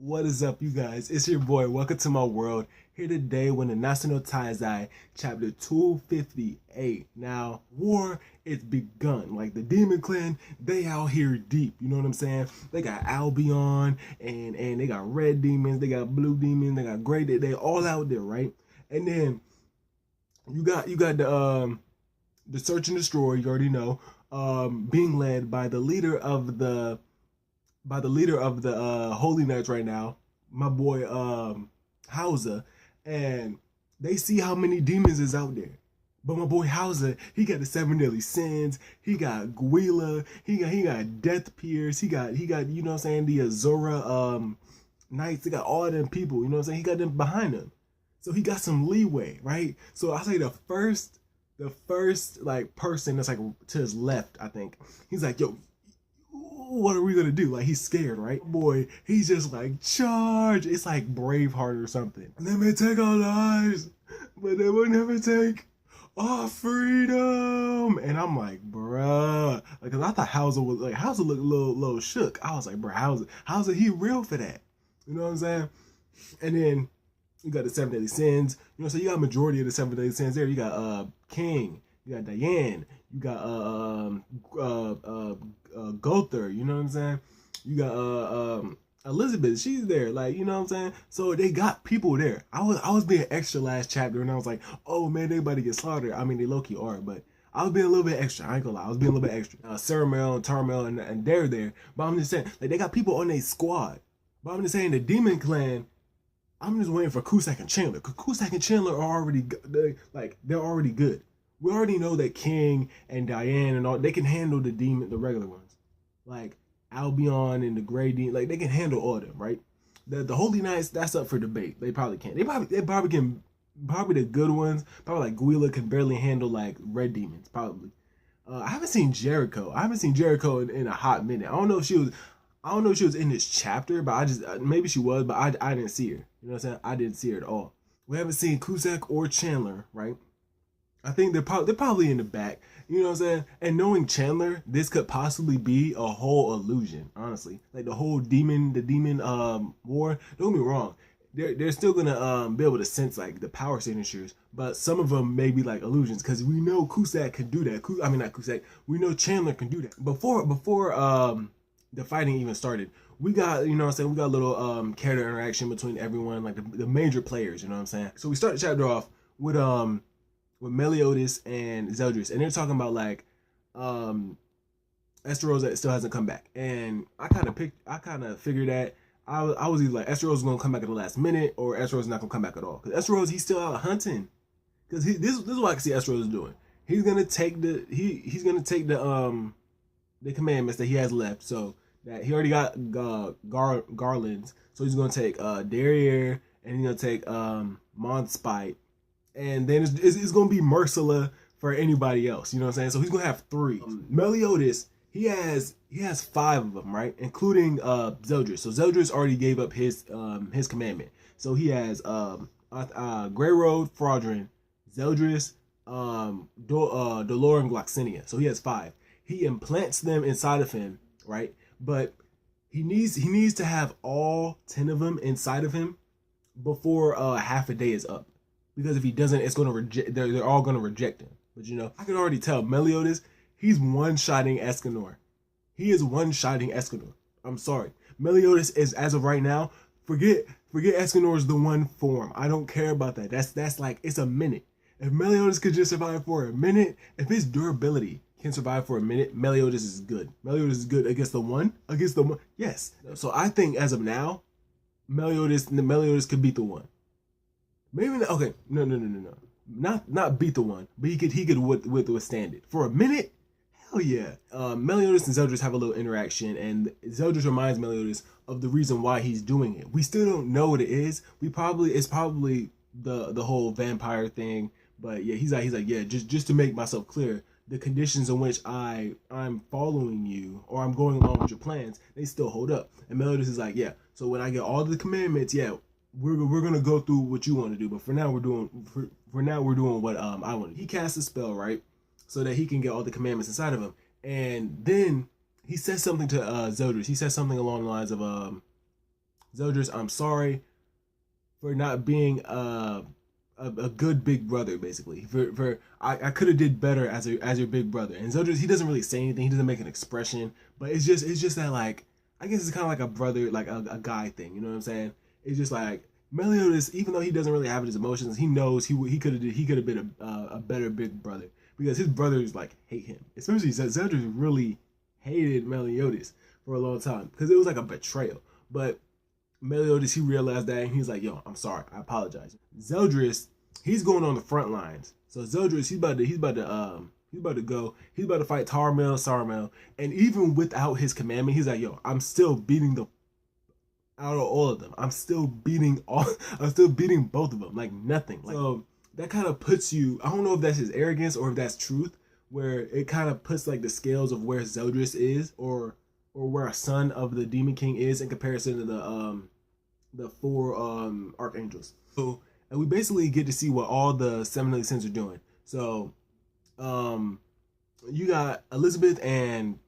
What is up, you guys? It's your boy. Welcome to my world. Here today with Nanatsu no taizai, chapter 258. Now, war is begun. Like the Demon Clan, they out here deep. You know what I'm saying? They got Albion and they got red demons, they got blue demons, they got gray. They all out there, right? And then you got the search and destroy. You already know, being led by the leader of the Holy Knights right now, my boy Hauser, and they see how many demons is out there. But my boy Hauser, he got the seven deadly sins, he got Guila, he got Death Pierce, he got you know what I'm saying, the Azura Knights, he got all of them people, you know what I'm saying? He got them behind him. So he got some leeway, right? So I say the first like person that's like to his left, I think, he's like, yo, what are we gonna do? Like, he's scared, right? Boy, he's just like, charge. It's like Braveheart or something. They may take our lives, but they will never take our freedom. And I'm like, bruh, like, cause I thought Hauser looked a little shook. I was like, bruh, Hauser, he real for that. You know what I'm saying? And then you got the seven deadly sins. You know, so you got a majority of the seven deadly sins there. You got King, you got Diane, you got Gother, you know what I'm saying? You got Elizabeth, she's there, like, you know what I'm saying? So they got people there. I was being extra last chapter, and I was like, oh man, they about to get slaughtered. I mean, they low-key are, but I was being a little bit extra. I ain't gonna lie, I was being a little bit extra. Saramel and Tarmel and they're there, but I'm just saying, like, they got people on their squad. But I'm just saying, the Demon Clan, I'm just waiting for Cusack and Chandler, because Cusack and Chandler are already, they're already good. We already know that King and Diane and all, they can handle the regular ones. Like Albion and the Grey Demon, like they can handle all of them, right? The Holy Knights, that's up for debate. They probably can't. They probably can. Probably the good ones, probably like Guila can barely handle like red demons, probably. I haven't seen Jericho. I haven't seen Jericho in a hot minute. I don't know if she was in this chapter, but I just maybe she was, but I didn't see her. You know what I'm saying? I didn't see her at all. We haven't seen Cusack or Chandler, right? I think they're probably in the back. You know what I'm saying? And knowing Chandler, this could possibly be a whole illusion, honestly. Like the whole demon war, don't get me wrong. They're still gonna be able to sense like the power signatures, but some of them may be like illusions, because we know Cusack can do that. I mean, not Cusack. We know Chandler can do that. Before the fighting even started, we got, you know what I'm saying, we got a little character interaction between everyone, like the major players, you know what I'm saying? So we start the chapter off with Meliodas and Zeldris, and they're talking about like Esteros that still hasn't come back. And I kind of figured that I was either like Esteros is gonna come back at the last minute, or Esteros is not gonna come back at all, because Esteros, he's still out hunting. Because this is what I can see Esteros doing. He's gonna take he's gonna take the commandments that he has left. So that he already got Garlands, so he's gonna take Derriere, and he's gonna take Mondspite. And then it's going to be Mercilla for anybody else. You know what I'm saying? So he's going to have three. Meliodas, he has 5 of them, right? Including Zeldris. So Zeldris already gave up his commandment. So he has Grey Road, Fraudrin, Zeldris, Dolor, and Gloxinia. So he has 5. He implants them inside of him, right? But he needs to have all 10 of them inside of him before half a day is up. Because if he doesn't, it's going to reject. They're all going to reject him. But you know, I can already tell Meliodas, he's one-shotting Escanor. He is one-shotting Escanor. I'm sorry, Meliodas is, as of right now, forget Escanor's the one form. I don't care about that. That's like, it's a minute. If Meliodas could just survive for a minute, if his durability can survive for a minute, Meliodas is good. Meliodas is good against the one. Yes. So I think as of now, Meliodas could beat the one. Maybe not, okay. No. Not beat the one, but he could withstand it for a minute. Hell yeah. Meliodas and Zeldris have a little interaction, and Zeldris reminds Meliodas of the reason why he's doing it. We still don't know what it is. It's probably the whole vampire thing, but yeah, he's like yeah, just to make myself clear, the conditions in which I'm following you, or I'm going along with your plans, they still hold up. And Meliodas is like, yeah. So when I get all the commandments, yeah, we're gonna go through what you want to do, but for now we're doing what I want. He casts a spell, right, so that he can get all the commandments inside of him, and then he says something to Zeldris. He says something along the lines of Zeldris, I'm sorry for not being a good big brother, basically. For I could have did better as your big brother. And Zeldris, he doesn't really say anything. He doesn't make an expression, but it's just that, like, I guess it's kind of like a brother, like a guy thing. You know what I'm saying? It's just like Meliodas, even though he doesn't really have his emotions, he knows he could have been a better big brother, because his brothers like hate him. Especially Zeldris really hated Meliodas for a long time because it was like a betrayal. But Meliodas, he realized that, and he's like, "Yo, I'm sorry. I apologize." Zeldris, he's going on the front lines. So Zeldris, he's about to go. He's about to fight Tarmel, Sarmel, and even without his commandment, he's like, "Yo, I'm still beating the out of all of them. I'm still beating all. I'm still beating both of them like nothing." Like, so that kind of puts you. I don't know if that's his arrogance or if that's truth, where it kind of puts like the scales of where Zeldris is, or where a son of the Demon King is in comparison to the four archangels. So, and we basically get to see what all the seven sins are doing. So you got Elizabeth and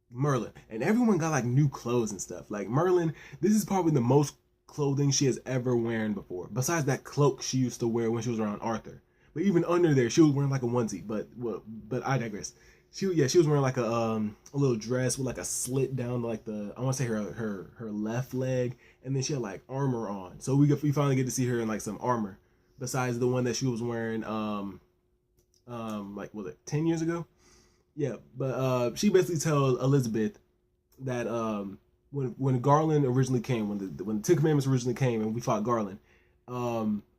Merlin, and everyone got like new clothes and stuff. Like Merlin, this is probably the most clothing she has ever worn before, besides that cloak she used to wear when she was around Arthur. But even under there, she was wearing like a onesie. But I digress. She was wearing like a little dress with like a slit down like I want to say her left leg, and then she had like armor on. So we finally get to see her in like some armor, besides the one that she was wearing like, was it 10 years ago? Yeah, but she basically tells Elizabeth that when Garland originally came, when the Ten Commandments originally came and we fought Garland,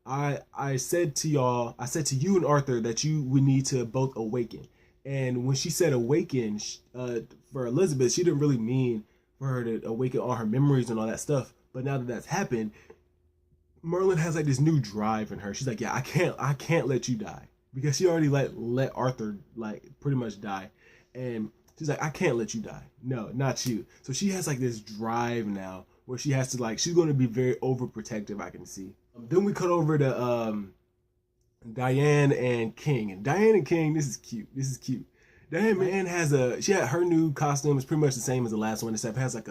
I said to you and Arthur that you would need to both awaken. And when she said awaken, for Elizabeth, she didn't really mean for her to awaken all her memories and all that stuff. But now that that's happened, Merlin has like this new drive in her. She's like, yeah, I can't let you die, because she already let Arthur like pretty much die, and she's like, I can't let you die. No, not you. So she has like this drive now where she has to like, she's going to be very overprotective. I can see. Then we cut over to Diane and King. And Diane and King, this is cute. Diane she had her new costume is pretty much the same as the last one, except it has like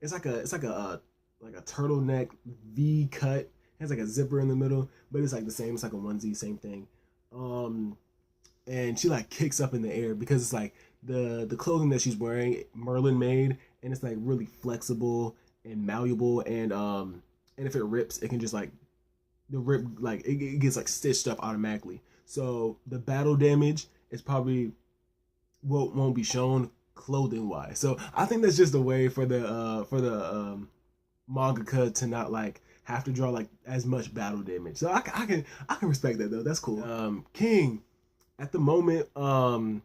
it's like a turtleneck V cut. It has like a zipper in the middle, but it's like the same. It's like a onesie, same thing. And she like kicks up in the air because it's like the clothing that she's wearing, Merlin made, and it's like really flexible and malleable, and if it rips, it can just like the rip, like it gets like stitched up automatically. So the battle damage is probably won't be shown clothing wise. So I think that's just a way for the mangaka to not like have to draw like as much battle damage. So I can respect that though. That's cool. King, at the moment when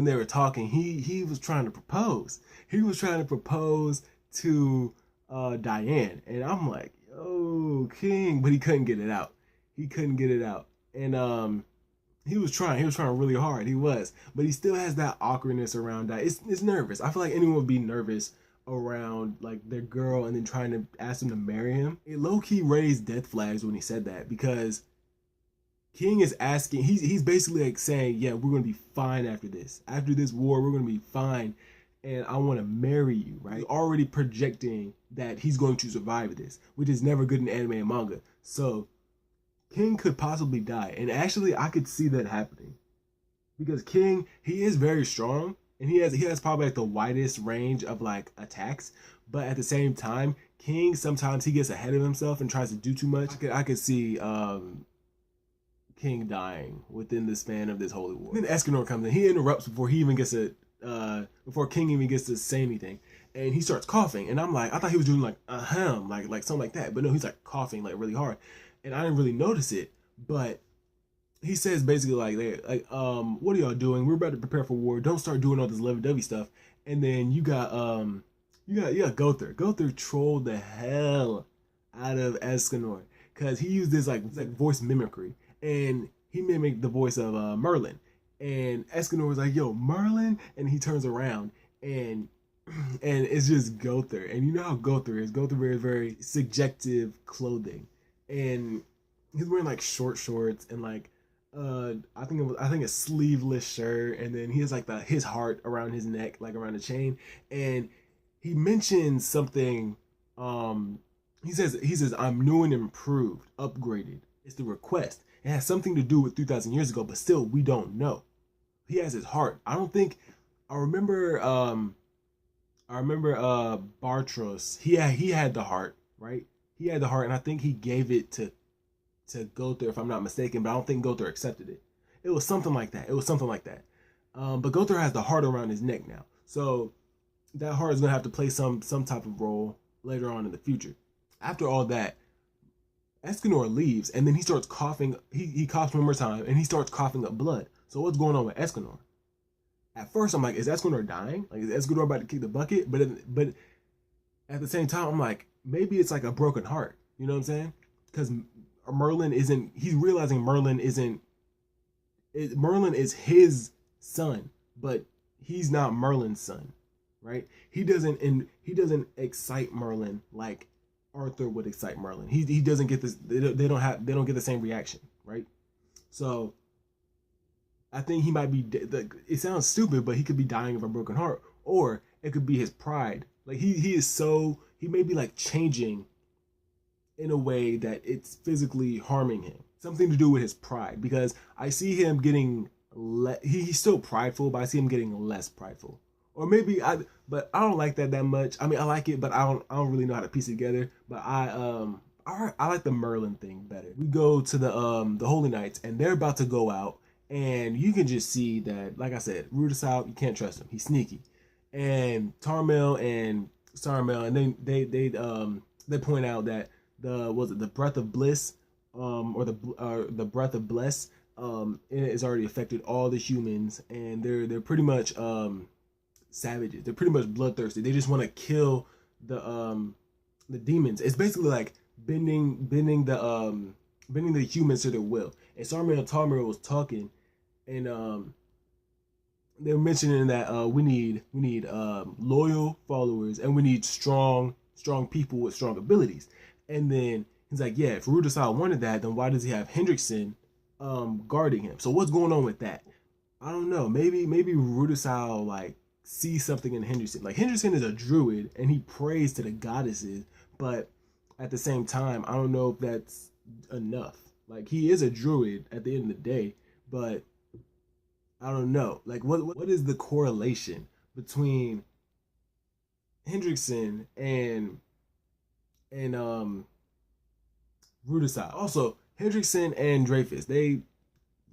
they were talking, he was trying to propose. He was trying to propose to Diane, and I'm like, yo, King, but he couldn't get it out. And he was trying really hard. He was, but he still has that awkwardness around that. It's nervous. I feel like anyone would be nervous around like their girl and then trying to ask them to marry him. It low key raised death flags when he said that, because King is asking. He's basically like saying, yeah, we're gonna be fine after this. After this war, we're gonna be fine, and I want to marry you. Right? He's already projecting that he's going to survive this, which is never good in anime and manga. So King could possibly die, and actually I could see that happening, because King, he is very strong, and he has probably like the widest range of like attacks, but at the same time, King sometimes he gets ahead of himself and tries to do too much. I could see King dying within the span of this holy war. Then Escanor comes in. He interrupts before King even gets to say anything, and he starts coughing. And I'm like, I thought he was doing like a hem, like something like that, but no, he's like coughing like really hard, and I didn't really notice it. But he says basically like what are y'all doing? We're about to prepare for war. Don't start doing all this lovey-dovey stuff. And then you got Gother. Gother trolled the hell out of Escanor, because he used this like voice mimicry, and he mimicked the voice of Merlin. And Escanor was like, yo, Merlin, and he turns around, and it's just Gother. And you know how Gother is. Gother wears very suggestive clothing, and he's wearing like short shorts and like I think a sleeveless shirt, and then he has like his heart around his neck, like around the chain, and he mentions something. He says I'm new and improved, upgraded. It's the request. It has something to do with 3,000 years ago, but still we don't know. He has his heart. I don't think. I remember. Bartros. He had the heart, right? He had the heart, and I think he gave it to Gother, if I'm not mistaken. But I don't think Gother accepted it. It was something like that. But Gother has the heart around his neck now, so that heart is gonna have to play some type of role later on in the future. After all that, Escanor leaves, and then he starts coughing. He coughs one more time, and he starts coughing up blood. So what's going on with Escanor? At first, I'm like, is Escanor dying? Like, is Escanor about to kick the bucket? But at the same time, I'm like, maybe it's like a broken heart. You know what I'm saying? Because Merlin isn't. He's realizing Merlin isn't. Merlin is his son, but he's not Merlin's son, right? He doesn't excite Merlin like Arthur would excite Merlin. He doesn't get this. They don't get the same reaction, right? So I think he might be. It sounds stupid, but he could be dying of a broken heart, or it could be his pride. Like he may be like changing in a way that it's physically harming him. Something to do with his pride, because I see him getting. He's still prideful, but I see him getting less prideful. Or maybe but I don't like that much. I mean, I like it, but I don't really know how to piece it together. But I like the Merlin thing better. We go to the Holy Knights, and they're about to go out, and you can just see that, like I said, Rudisau, you can't trust him. He's sneaky. And Tarmel and Sarmel, and they point out that the breath of bliss, or the breath of bless, it has already affected all the humans, and they're pretty much savages. They're pretty much bloodthirsty. They just want to kill the demons. It's basically like bending the humans to their will. And Sarmel and Tarmel was talking, and they were mentioning that we need loyal followers, and we need strong people with strong abilities. And then he's like, yeah, if Rudisau wanted that, then why does he have Hendrickson guarding him? So what's going on with that? I don't know. Maybe Rudisau like sees something in Hendrickson. Like, Hendrickson is a druid and he prays to the goddesses, but at the same time, I don't know if that's enough. Like, he is a druid at the end of the day, but I don't know. Like, what is the correlation between Hendrickson and Rudisau? Also, Hendrickson and Dreyfus, they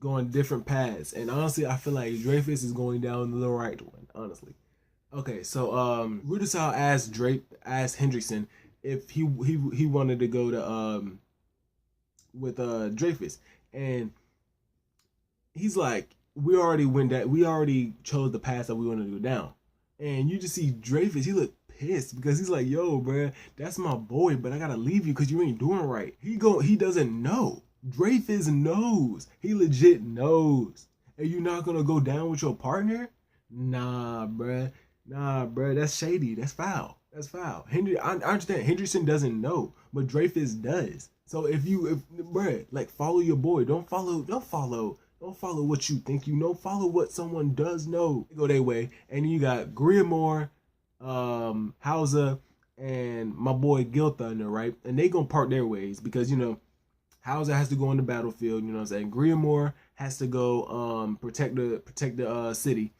go on different paths, and honestly, I feel like Dreyfus is going down the right one. Honestly, okay. So Rudisau asked Hendrickson if he wanted to go to with Dreyfus, and he's like, we already chose the path that we want to go down. And you just see Dreyfus, he looked pissed because he's like, yo, bruh, that's my boy, but I gotta leave you because you ain't doing right. He doesn't know. Dreyfus knows. He legit knows. And you not gonna go down with your partner? Nah, bruh. That's shady. That's foul. I understand Hendrickson doesn't know, but Dreyfus does. So if bruh, like, follow your boy. Don't follow what you think you know. Follow what someone does know. They go their way, and you got Griamore, Hauser, and my boy Gilthunder, right? And they gonna part their ways because, you know, Hauser has to go on the battlefield. You know what I'm saying? Griamore has to go protect the city,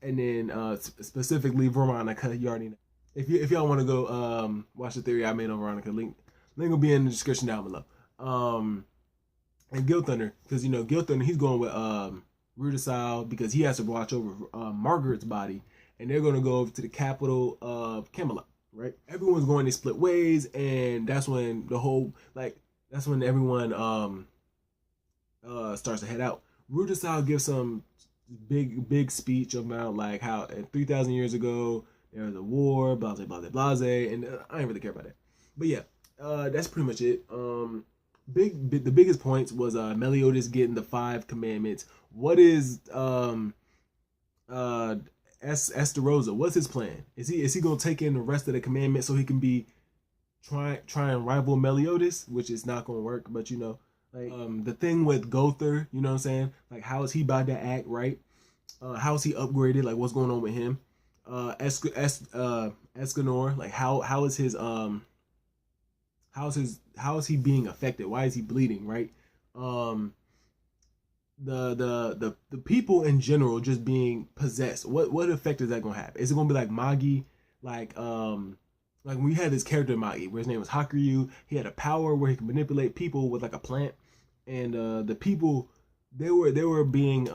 and then specifically Veronica. You already know. If y'all want to go watch the theory I made on Veronica, link will be in the description down below. And Gilthunder, because, you know, Gilthunder, he's going with Rudisau because he has to watch over Margaret's body, and they're going to go over to the capital of Camelot, right? Everyone's going to split ways, and that's when everyone starts to head out. Rudisau gives some big speech about like how 3,000 years ago there was a war, blah blah blah blah, and I didn't really care about that. But yeah, that's pretty much it. The biggest points was Meliodas getting the 5 commandments. What is Esterosa? What's his plan? Is he gonna take in the rest of the commandments so he can be try and rival Meliodas, which is not gonna work? But, you know, like the thing with Gother, you know what I'm saying? Like, how is he about to act, right? How is he upgraded? Like, what's going on with him? Escanor, like how is his how is he being affected? Why is he bleeding? Right. Um, the people in general just being possessed. What effect is that gonna have? Is it gonna be like Magi, like like we had this character Magi where his name was Hakuryu. He had a power where he could manipulate people with like a plant, and the people they were being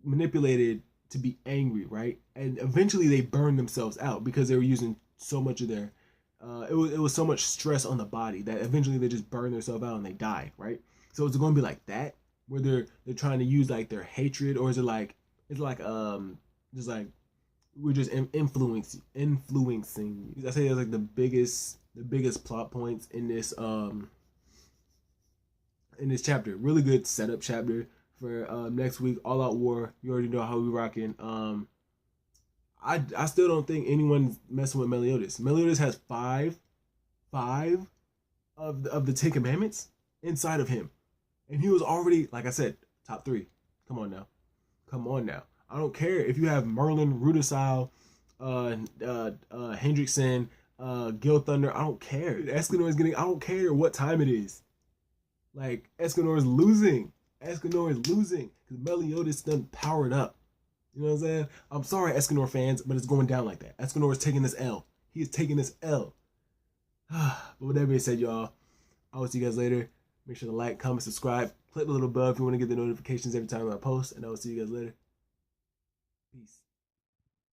manipulated to be angry, right? And eventually they burned themselves out because they were using so much of their it was so much stress on the body that eventually they just burn themselves out and they die, right? So is it going to be like that where they're trying to use like their hatred, or is it like it's like just like we're just influencing. I say that's like the biggest plot points in this chapter. Really good setup chapter for next week. All Out War. You already know how we rocking. I still don't think anyone's messing with Meliodas. Meliodas has five of the Ten Commandments inside of him, and he was already, like I said, top 3. Come on now, come on now. I don't care if you have Merlin, Rudisile, Hendrickson, Gil Thunder. I don't care. Escanor is getting. I don't care what time it is. Like Escanor is losing. Escanor is losing because Meliodas done powered up. You know what I'm saying? I'm sorry, Escanor fans, but it's going down like that. Escanor is taking this L. He is taking this L. But with that being said, y'all, I will see you guys later. Make sure to like, comment, subscribe, click the little bell if you want to get the notifications every time I post, and I will see you guys later. Peace.